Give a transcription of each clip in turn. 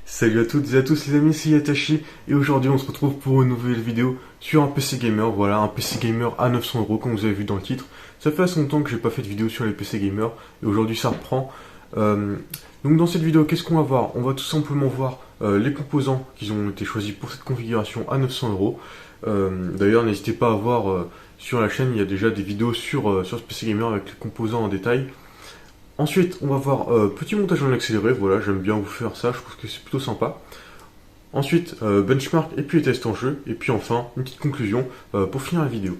Salut à toutes et à tous les amis, c'est Yatashi et aujourd'hui on se retrouve pour une nouvelle vidéo sur un PC gamer, voilà un PC gamer à 900 € comme vous avez vu dans le titre. Ça fait assez longtemps que j'ai pas fait de vidéo sur les PC gamers et aujourd'hui ça reprend. Euh, donc dans cette vidéo qu'est-ce qu'on va voir? On va tout simplement voir les composants qui ont été choisis pour cette configuration à 900 €. D'ailleurs n'hésitez pas à voir sur la chaîne, il y a déjà des vidéos sur ce PC gamer avec les composants en détail. Ensuite, on va voir petit montage en accéléré, voilà, j'aime bien vous faire ça, je trouve que c'est plutôt sympa. Ensuite, benchmark et puis les tests en jeu. Et puis enfin, une petite conclusion pour finir la vidéo.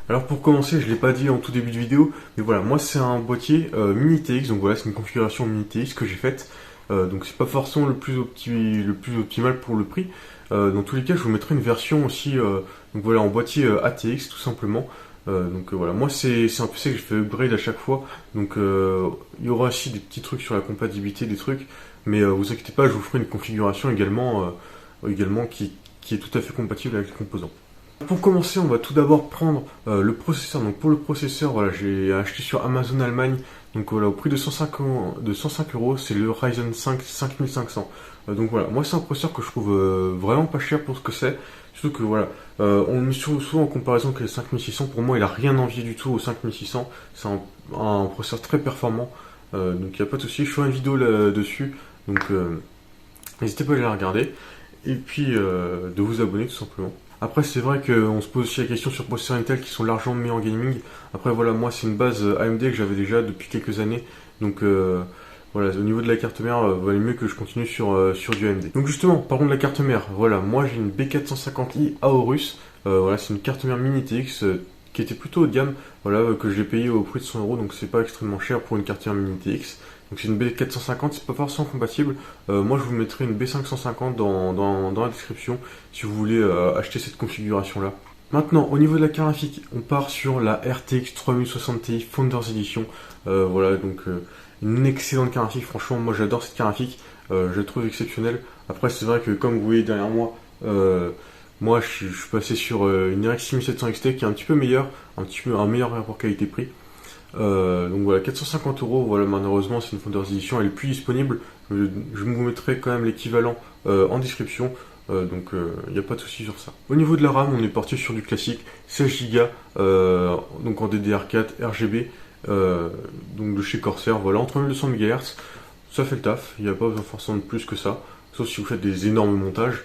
Alors pour commencer, je ne l'ai pas dit en tout début de vidéo, mais voilà, moi c'est un boîtier Mini TX, donc voilà, c'est une configuration Mini TX que j'ai faite. Donc c'est pas forcément le plus optimal pour le prix. Dans tous les cas, je vous mettrai une version aussi, donc voilà, en boîtier ATX tout simplement. Voilà, moi c'est un PC que je fais upgrade à chaque fois, donc il y aura aussi des petits trucs sur la compatibilité des trucs, mais vous inquiétez pas, je vous ferai une configuration également qui est tout à fait compatible avec les composants. Pour commencer, on va tout d'abord prendre le processeur. Donc pour le processeur, voilà, j'ai acheté sur Amazon Allemagne. Donc voilà, au prix de 105 €, c'est le Ryzen 5 5500. Donc voilà, moi c'est un processeur que je trouve vraiment pas cher pour ce que c'est. Surtout que voilà, on le met souvent en comparaison avec les 5600. Pour moi, il a rien envié du tout au 5600. C'est un processeur très performant. Donc il n'y a pas de souci. Je ferai une vidéo là-dessus. Donc n'hésitez pas à aller la regarder. Et puis de vous abonner tout simplement. Après, c'est vrai qu'on se pose aussi la question sur processeurs Intel qui sont largement mis en gaming. Après, voilà, moi, c'est une base AMD que j'avais déjà depuis quelques années. Donc, voilà, au niveau de la carte mère, il valait mieux que je continue sur du AMD. Donc, justement, parlons de la carte mère. Voilà, moi, j'ai une B450i Aorus. Voilà, c'est une carte mère mini TX qui était plutôt haut de gamme. Voilà, que j'ai payé au prix de 100 €. Donc, c'est pas extrêmement cher pour une carte mère mini TX. Donc, c'est une B450, c'est pas forcément compatible. Moi, je vous mettrai une B550 dans la description si vous voulez acheter cette configuration là. Maintenant, au niveau de la carte graphique, on part sur la RTX 3060 Ti Founders Edition. Voilà, donc une excellente carte graphique. Franchement, moi j'adore cette carte graphique. Je la trouve exceptionnelle. Après, c'est vrai que comme vous voyez derrière moi, moi je suis passé sur une RX 6700 XT qui est un petit peu meilleure, un meilleur rapport qualité-prix. Donc voilà, 450 €, voilà, malheureusement c'est une Founders Edition, elle est plus disponible. Je vous mettrai quand même l'équivalent en description. Donc il n'y a pas de souci sur ça. Au niveau de la RAM, on est parti sur du classique, 16 Go, donc en DDR4 RGB, donc de chez Corsair, voilà, en 3200 MHz, ça fait le taf, il n'y a pas besoin forcément de plus que ça, sauf si vous faites des énormes montages.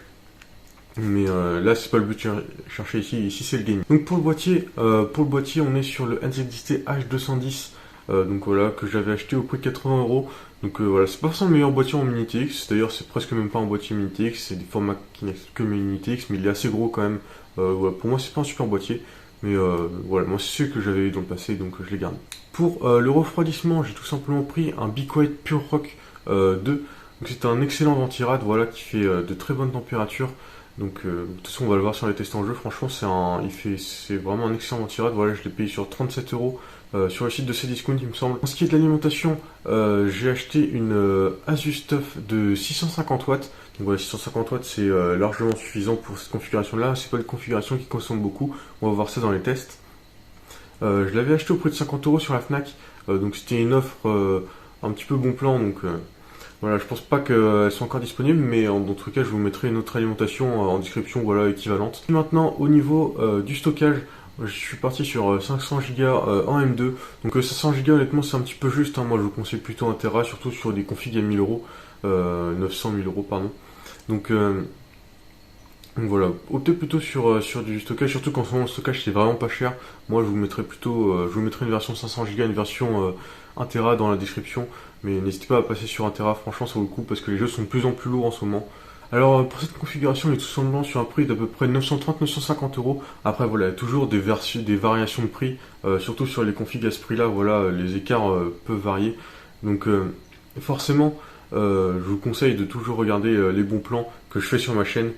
Mais là, c'est pas le but de chercher ici c'est le gaming. Donc pour le boîtier, on est sur le NZXT H210, donc voilà, que j'avais acheté au prix de 80 €. Donc voilà, c'est pas forcément le meilleur boîtier en mini TX, d'ailleurs c'est presque même pas un boîtier mini TX, c'est des formats qui n'acceptent que mini TX, mais il est assez gros quand même. Voilà, pour moi c'est pas un super boîtier, mais voilà, moi c'est celui que j'avais eu dans le passé, donc je l'ai gardé. Pour le refroidissement, j'ai tout simplement pris un Be Quiet Pure Rock 2. Donc c'est un excellent ventirad, voilà, qui fait de très bonnes températures. Donc, de toute façon, on va le voir sur les tests en jeu. Franchement, c'est vraiment un excellent tirade. Voilà, je l'ai payé sur 37 € sur le site de Cdiscount, il me semble. En ce qui est de l'alimentation, j'ai acheté une Asus TUF de 650 watts. Donc voilà, 650 watts, c'est largement suffisant pour cette configuration-là. C'est pas une configuration qui consomme beaucoup. On va voir ça dans les tests. Je l'avais acheté au prix de 50 € sur la Fnac. Donc c'était une offre un petit peu bon plan. Donc voilà, je pense pas qu'elles sont encore disponibles, mais en tout cas, je vous mettrai une autre alimentation en description, voilà, équivalente. Et maintenant, au niveau du stockage, je suis parti sur 500 Go en M2. Donc 500 Go, honnêtement, c'est un petit peu juste, hein. Moi, je vous conseille plutôt un Tera, surtout sur des configs à 1000 €, 900 000 €, pardon. Donc, euh, donc voilà, optez plutôt sur du stockage, surtout qu'en ce moment le stockage c'est vraiment pas cher. Moi je vous mettrai une version 500 Go, une version 1 Tera dans la description. Mais n'hésitez pas à passer sur 1 Tera, franchement ça vaut le coup parce que les jeux sont de plus en plus lourds en ce moment. Alors pour cette configuration, on est tout simplement sur un prix d'à peu près 930-950 €. Après voilà, il y a toujours des variations de prix, surtout sur les configs à ce prix-là, voilà, les écarts peuvent varier. Donc forcément, je vous conseille de toujours regarder les bons plans que je fais sur ma chaîne.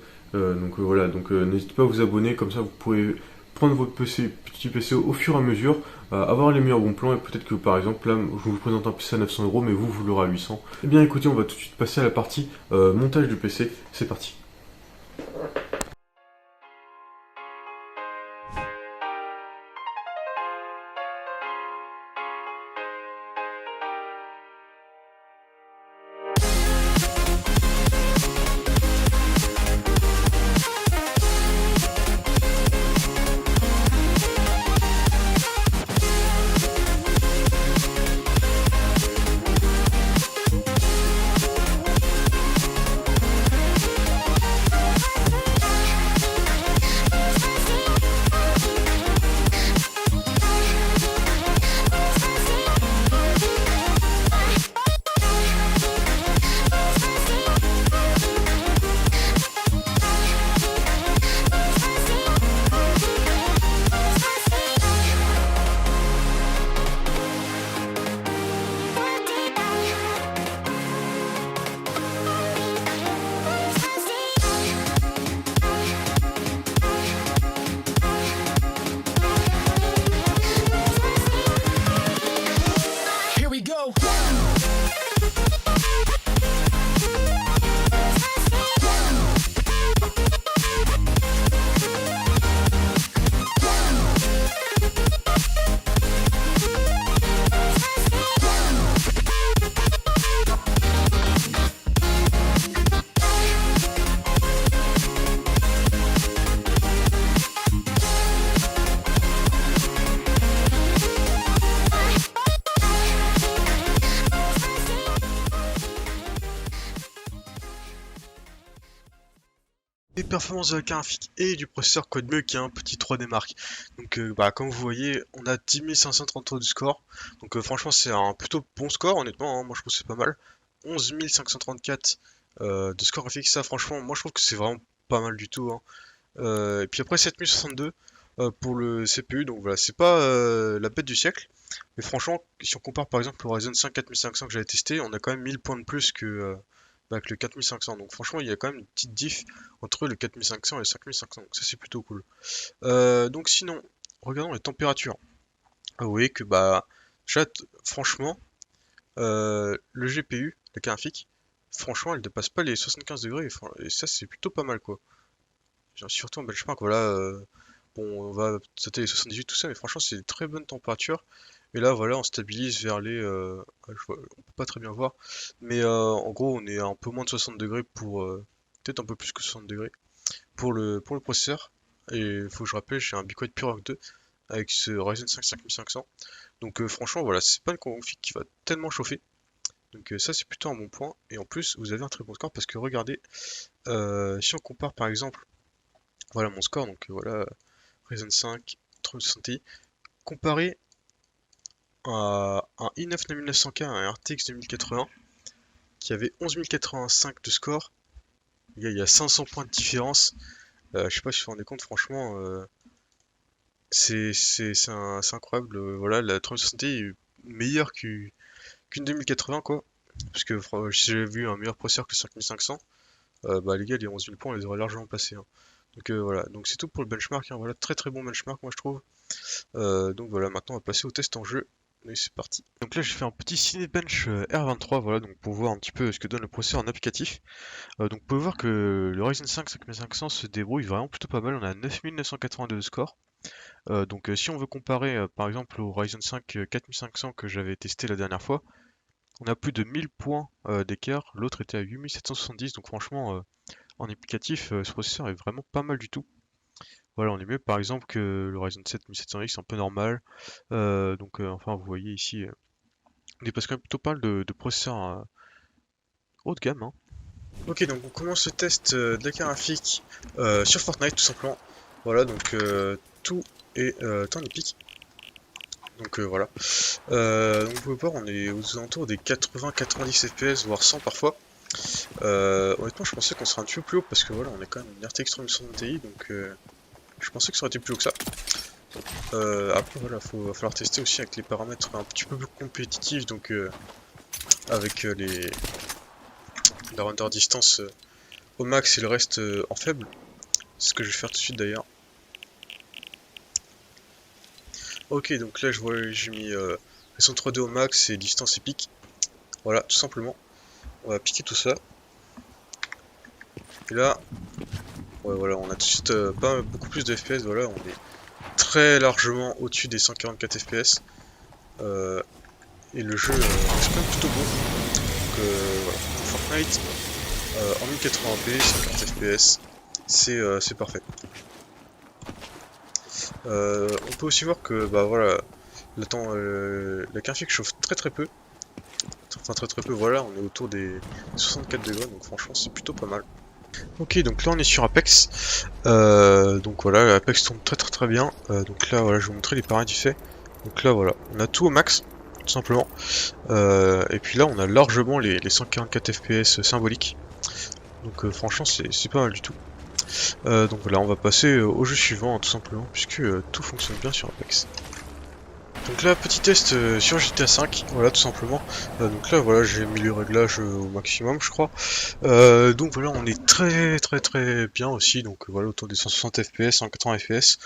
Voilà, donc n'hésitez pas à vous abonner, comme ça vous pourrez prendre votre petit PC au fur et à mesure, avoir les meilleurs bons plans et peut-être que par exemple là je vous présente un PC à 900 € mais vous l'aurez à 800. Eh bien écoutez, on va tout de suite passer à la partie montage du PC, c'est parti. des performances de la carte graphique et du processeur, quoi de mieux qu'un petit 3D Mark. Donc comme vous voyez, on a 10 533 de score. Donc franchement c'est un plutôt bon score honnêtement, hein. Moi je trouve que c'est pas mal. 11 534 de score graphique, ça franchement moi je trouve que c'est vraiment pas mal du tout, hein. Et puis après 7062 pour le CPU, donc voilà, c'est pas la bête du siècle. Mais franchement, si on compare par exemple au Ryzen 5 4500 que j'avais testé, on a quand même 1000 points de plus que le 4500. Donc franchement, il y a quand même une petite diff entre le 4500 et le 5500. Donc ça, c'est plutôt cool. Donc sinon, regardons les températures. Vous voyez que déjà, franchement, le GPU, la carte graphique, franchement, elle dépasse pas les 75 degrés. Et ça, c'est plutôt pas mal, quoi. Surtout en benchmark, voilà. Bon, on va sauter les 78, tout ça, mais franchement, c'est une très bonne température. Et là, voilà, on stabilise vers les. On peut pas très bien voir, mais en gros, on est à un peu moins de 60 degrés pour. Peut-être un peu plus que 60 degrés pour le processeur. Et il faut que je rappelle, j'ai un Biquite PureORC 2 avec ce Ryzen 5 5500. Donc, franchement, voilà, c'est pas une config qui va tellement chauffer. Donc, ça, c'est plutôt un bon point. Et en plus, vous avez un très bon score parce que regardez, si on compare par exemple, voilà mon score, donc voilà, Ryzen 5 3060 Ti, comparé à un i9 9900K, un RTX 2080 qui avait 11 085 de score. Il y a 500 points de différence. Je sais pas si vous vous rendez compte, franchement, c'est incroyable. Voilà, la 3060 est meilleure qu'une 2080, quoi. Parce que si j'avais vu un meilleur processeur que le 5500, les gars, les 11 000 points, on les aurait largement passés, hein. Donc voilà, donc c'est tout pour le benchmark, hein. Voilà, très très bon benchmark, moi je trouve. Donc voilà, maintenant on va passer au test en jeu. Et c'est parti. Donc là j'ai fait un petit Cinebench R23, voilà, donc pour voir un petit peu ce que donne le processeur en applicatif. Donc vous pouvez voir que le Ryzen 5 5500 se débrouille vraiment plutôt pas mal, on a 9982 de score. Donc si on veut comparer par exemple au Ryzen 5 4500 que j'avais testé la dernière fois, on a plus de 1000 points d'écart, l'autre était à 8770, donc franchement en applicatif ce processeur est vraiment pas mal du tout. Voilà, on est mieux par exemple que le Ryzen 7 1700X, un peu normal. Enfin, vous voyez ici, on dépasse quand même plutôt pas mal de processeurs haut de gamme, hein. Ok, donc on commence le test de la carte graphique sur Fortnite tout simplement. Voilà, donc tout est en épique. Donc voilà. Donc vous pouvez voir, on est aux alentours des 80-90 FPS, voire 100 parfois. Honnêtement, je pensais qu'on serait un petit peu plus haut parce que voilà, on a quand même une RTX 3070 Ti, donc je pensais que ça aurait été plus haut que ça. Après voilà, va falloir tester aussi avec les paramètres un petit peu plus compétitifs, donc avec la render distance au max et le reste en faible. C'est ce que je vais faire tout de suite d'ailleurs. Ok, donc là je vois j'ai mis son 3D au max et distance épique. Voilà, tout simplement. On va piquer tout ça. Et là, ouais, voilà, on a tout de suite pas beaucoup plus de FPS. Voilà, on est très largement au-dessus des 144 FPS. Et le jeu c'est quand même plutôt beau. Donc voilà, pour Fortnite en 1080p, 140 FPS, c'est parfait. On peut aussi voir que voilà, la carte graphique chauffe très très peu. Enfin très très peu, voilà, on est autour des 64 degrés, donc franchement c'est plutôt pas mal. Ok, donc là on est sur Apex. Donc voilà, Apex tourne très très très bien. Donc là voilà, je vais vous montrer les paramètres du fait. Donc là voilà, on a tout au max, tout simplement. Et puis là on a largement les 144 FPS symboliques. Donc franchement c'est pas mal du tout. Donc voilà, on va passer au jeu suivant, hein, tout simplement, puisque tout fonctionne bien sur Apex. Donc là, petit test sur GTA 5, voilà, tout simplement. Donc là, voilà, j'ai mis les réglages au maximum, je crois. Donc voilà, on est très très très bien aussi, donc voilà, autour des 160 FPS, 180 FPS.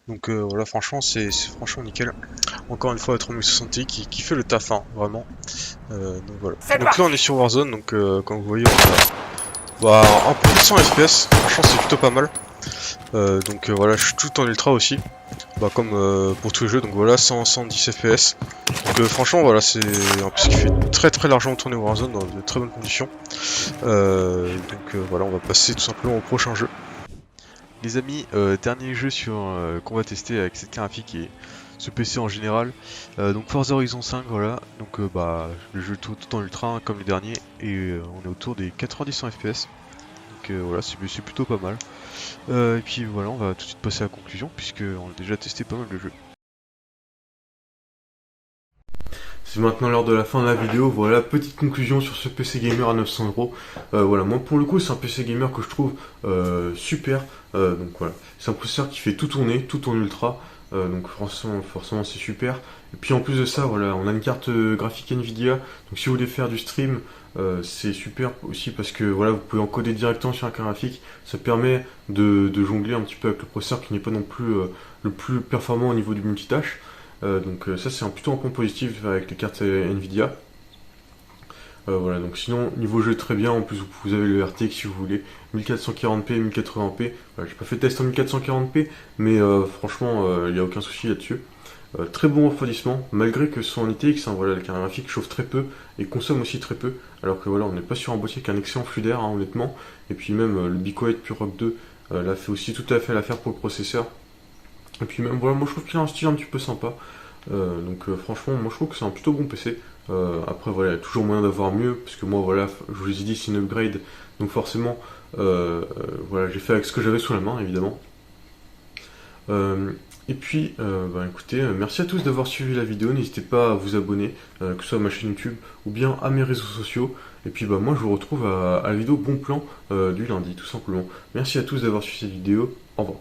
Donc voilà, franchement, c'est franchement nickel. Encore une fois, la 3060 Ti qui fait le taf, hein, vraiment. Donc voilà. Donc là, on est sur Warzone, donc comme vous voyez, on a un peu de 100 FPS, franchement, c'est plutôt pas mal. Donc voilà, je suis tout en ultra aussi, comme pour tous les jeux, donc voilà, 110 FPS. Donc franchement voilà, c'est un PC qui fait très très largement tourner Warzone dans de très bonnes conditions. Voilà, on va passer tout simplement au prochain jeu. Les amis, dernier jeu qu'on va tester avec cette carte graphique et ce PC en général. Donc Forza Horizon 5, voilà, donc le jeu tout en ultra, hein, comme les derniers, et on est autour des 90 FPS. donc voilà, c'est plutôt pas mal. Et puis voilà, on va tout de suite passer à la conclusion, puisqu'on a déjà testé pas mal de jeux. C'est maintenant l'heure de la fin de la vidéo. Voilà, petite conclusion sur ce PC gamer à 900 €. Voilà, moi pour le coup, c'est un PC gamer que je trouve super. Donc voilà, c'est un processeur qui fait tout tourner, tout en ultra. Donc forcément c'est super. Et puis en plus de ça, voilà, on a une carte graphique Nvidia. Donc si vous voulez faire du stream, c'est super aussi parce que voilà, vous pouvez encoder directement sur un carte graphique. Ça permet de jongler un petit peu avec le processeur qui n'est pas non plus le plus performant au niveau du multitâche. Donc ça c'est plutôt un point positif avec les cartes Nvidia. Voilà, donc sinon niveau jeu très bien, en plus vous avez le RTX si vous voulez, 1440p, 1080p. Voilà, j'ai pas fait de test en 1440p, mais franchement il n'y a aucun souci là-dessus. Très bon refroidissement, malgré que son ITX, hein, voilà, la carte graphique chauffe très peu et consomme aussi très peu, alors que voilà, on n'est pas sur un boîtier qui a un excellent flux d'air, hein, honnêtement. Et puis même le BeQuiet Pure Rock 2 l'a fait aussi tout à fait l'affaire pour le processeur. Et puis même voilà, moi je trouve qu'il a un style un petit peu sympa. Donc franchement, moi je trouve que c'est un plutôt bon PC. Après voilà, il y a toujours moyen d'avoir mieux, parce que moi voilà, je vous ai dit c'est une upgrade, donc forcément, voilà, j'ai fait avec ce que j'avais sous la main évidemment. Et puis, bah, écoutez, merci à tous d'avoir suivi la vidéo, n'hésitez pas à vous abonner, que ce soit à ma chaîne YouTube ou bien à mes réseaux sociaux. Et puis bah moi je vous retrouve à la vidéo bon plan du lundi tout simplement. Merci à tous d'avoir suivi cette vidéo, au revoir.